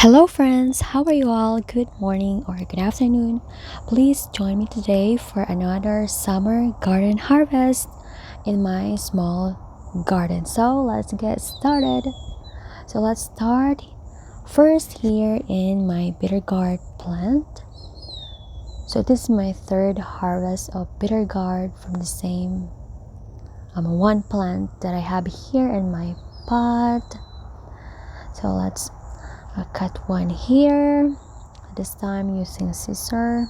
Hello friends, how are you all? Good morning or good afternoon. Please join me today for another summer garden harvest in my small garden. So let's get started. So let's start first here in my bitter gourd plant. So this is my third harvest of bitter gourd from the same one plant that I have here in my pot. So let's cut one here, this time using scissor,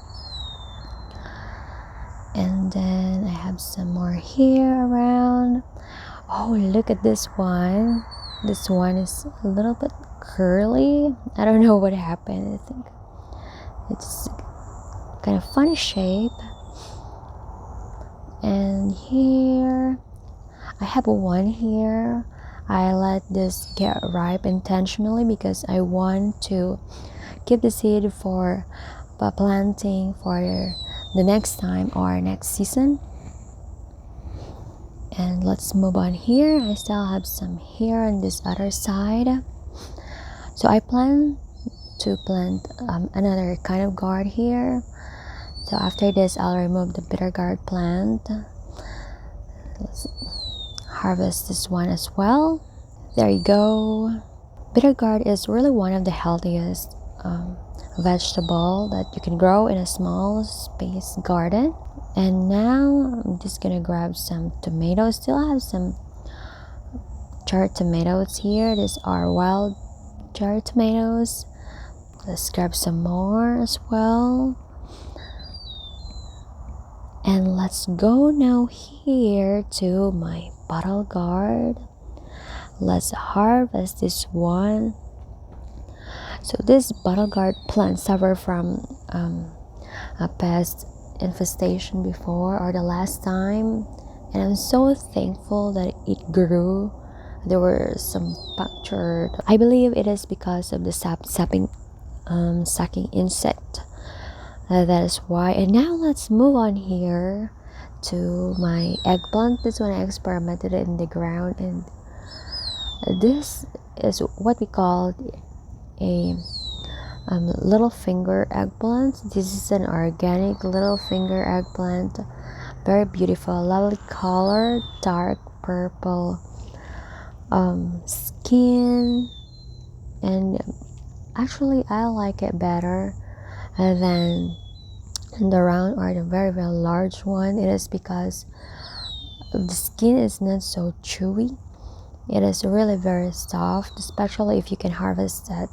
and then I have some more here around. Oh, look at this one. This one is a little bit curly. I don't know what happened. I think it's kind of funny shape. And here I have one here. I let this get ripe intentionally because I want to keep the seed for planting for the next time or next season. And let's move on here. I still have some here on this other side. So I plan to plant another kind of gourd here. So after this, I'll remove the bitter gourd plant. Let's harvest this one as well. There you go. Bitter gourd is really one of the healthiest vegetable that you can grow in a small space garden. And now I'm just gonna grab some tomatoes. Still have some jar tomatoes here. These are wild jar tomatoes. Let's grab some more as well. And let's go now here to my bottle gourd. Let's harvest this one. So this bottle gourd plant suffered from a pest infestation before or the last time, and I'm so thankful that it grew. There were some punctured. I believe it is because of the sucking insect. That is why. And now let's move on here to my eggplant. This one I experimented it in the ground, and this is what we call a little finger eggplant. This is an organic little finger eggplant, very beautiful, lovely color, dark purple skin, and actually I like it better than the round or the very large one. It is because the skin is not so chewy. It is really very soft, especially if you can harvest that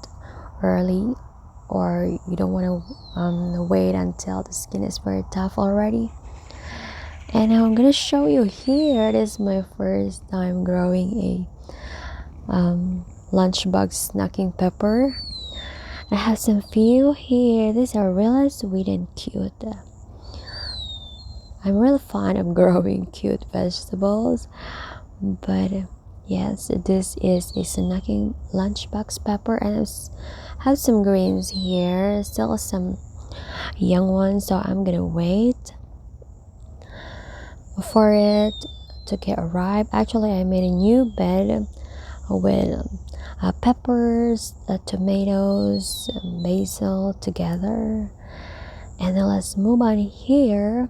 early or you don't want to wait until the skin is very tough already. And now I'm gonna show you here. This is my first time growing a lunchbox snacking pepper. I have some few here. These are really sweet and cute. I'm really fond of growing cute vegetables, but yes, this is a snacking lunchbox pepper, and I have some greens here, still some young ones, so I'm gonna wait for it to get ripe. Actually, I made a new bed with peppers, tomatoes, basil together. And then let's move on here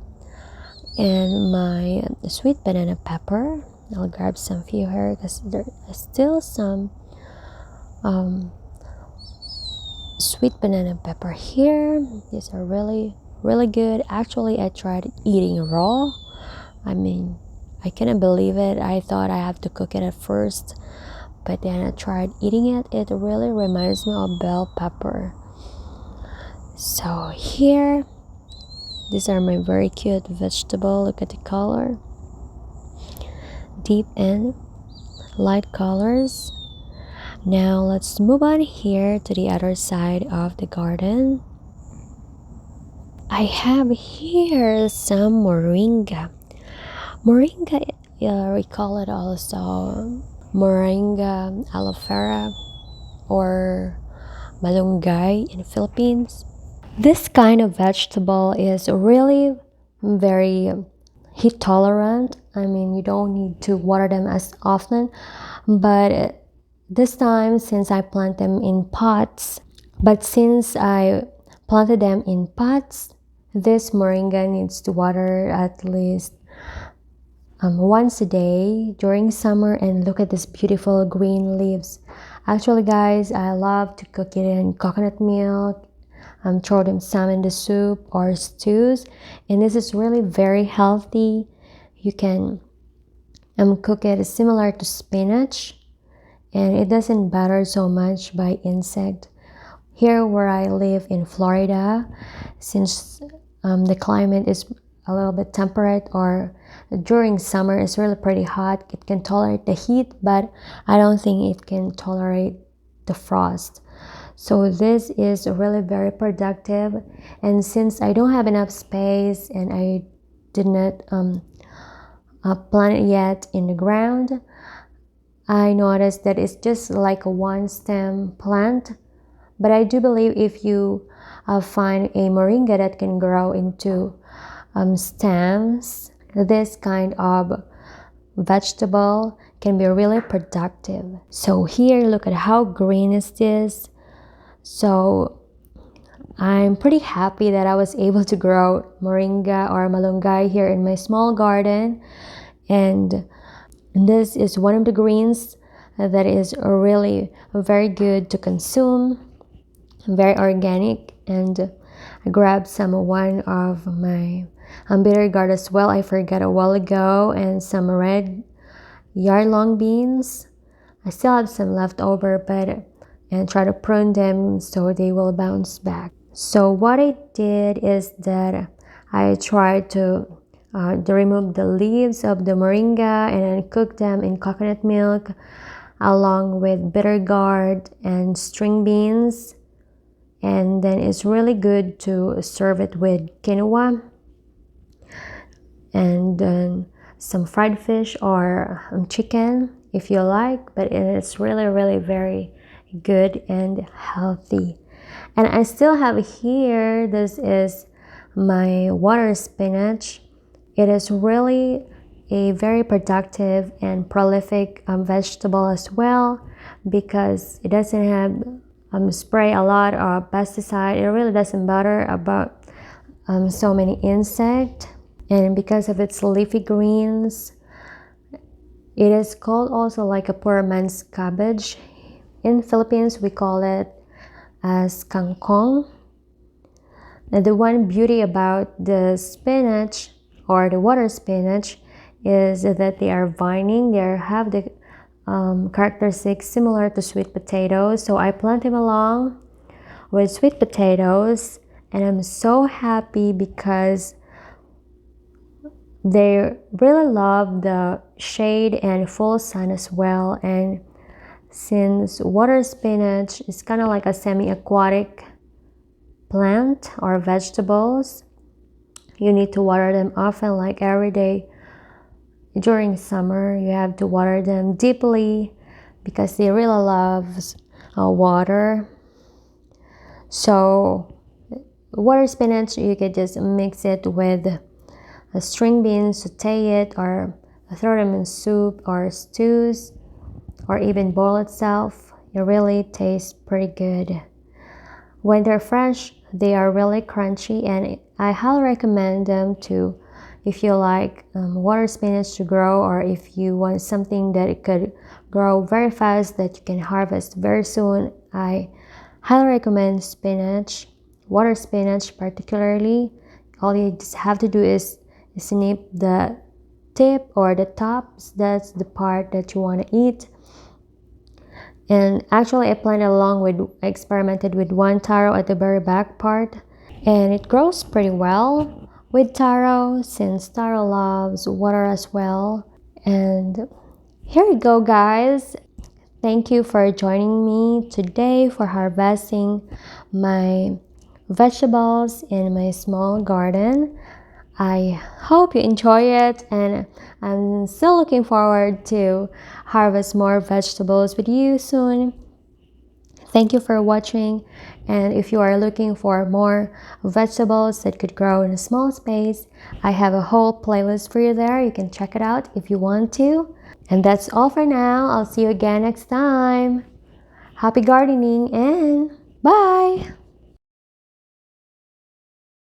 and my sweet banana pepper. I'll grab some few here because there is still some sweet banana pepper here. These are really good. Actually, I tried eating raw. I mean, I couldn't believe it. I thought I have to cook it at first, but then I tried eating it. It really reminds me of bell pepper. So here, these are my very cute vegetable. Look at the color, deep and light colors. Now let's move on here to the other side of the garden. I have here some moringa. Moringa, we call it also Moringa aloe vera or malunggay in the Philippines. This kind of vegetable is really very heat tolerant. I mean, you don't need to water them as often, but this time, since I plant them in pots, But since I planted them in pots, this moringa needs to water at least once a day during summer. And look at this beautiful green leaves. Actually guys, I love to cook it in coconut milk, throw them some in the soup or stews, and this is really very healthy. You can cook it similar to spinach, and it doesn't bother so much by insect. Here where I live in Florida, since the climate is a little bit temperate, or during summer it's really pretty hot, it can tolerate the heat, but I don't think it can tolerate the frost. So this is really very productive. And since I don't have enough space and I did not plant it yet in the ground, I noticed that it's just like a one stem plant. But I do believe if you find a moringa that can grow into stems, this kind of vegetable can be really productive. So here, look at how green is this. So I'm pretty happy that I was able to grow moringa or malunggay here in my small garden. And this is one of the greens that is really very good to consume, very organic. And I grabbed one of my bitter gourd as well, I forgot a while ago, and some red yard long beans. I still have some left over, but and try to prune them so they will bounce back. So what I did is that I tried to remove the leaves of the moringa and then cook them in coconut milk along with bitter gourd and string beans. And then it's really good to serve it with quinoa and then some fried fish or chicken if you like, but it's really very good and healthy. And I still have here, this is my water spinach. It is really a very productive and prolific vegetable as well, because it doesn't have spray a lot of pesticide. It really doesn't bother about so many insects, and because of its leafy greens, it is called also like a poor man's cabbage. In Philippines we call it as kangkong. And the one beauty about the spinach or the water spinach is that they are vining. They have the characteristics similar to sweet potatoes. So I plant them along with sweet potatoes, and I'm so happy because they really love the shade and full sun as well. And since water spinach is kind of like a semi-aquatic plant or vegetables, you need to water them often, like every day. During summer you have to water them deeply because they really love water. So water spinach, you can just mix it with string beans, saute it, or throw them in soup or stews, or even boil itself. It really tastes pretty good. When they're fresh, they are really crunchy, and I highly recommend them to, if you like water spinach to grow, or if you want something that it could grow very fast that you can harvest very soon. I highly recommend spinach, water spinach particularly. All you just have to do is snip the tip or the tops. That's the part that you want to eat. And actually I experimented with one taro at the very back part, and it grows pretty well with taro since taro loves water as well. And here we go guys. Thank you for joining me today for harvesting my vegetables in my small garden. I hope you enjoy it, and I'm still looking forward to harvest more vegetables with you soon. Thank you for watching, and if you are looking for more vegetables that could grow in a small space, I have a whole playlist for you there. You can check it out if you want to. And that's all for now. I'll see you again next time. Happy gardening and bye!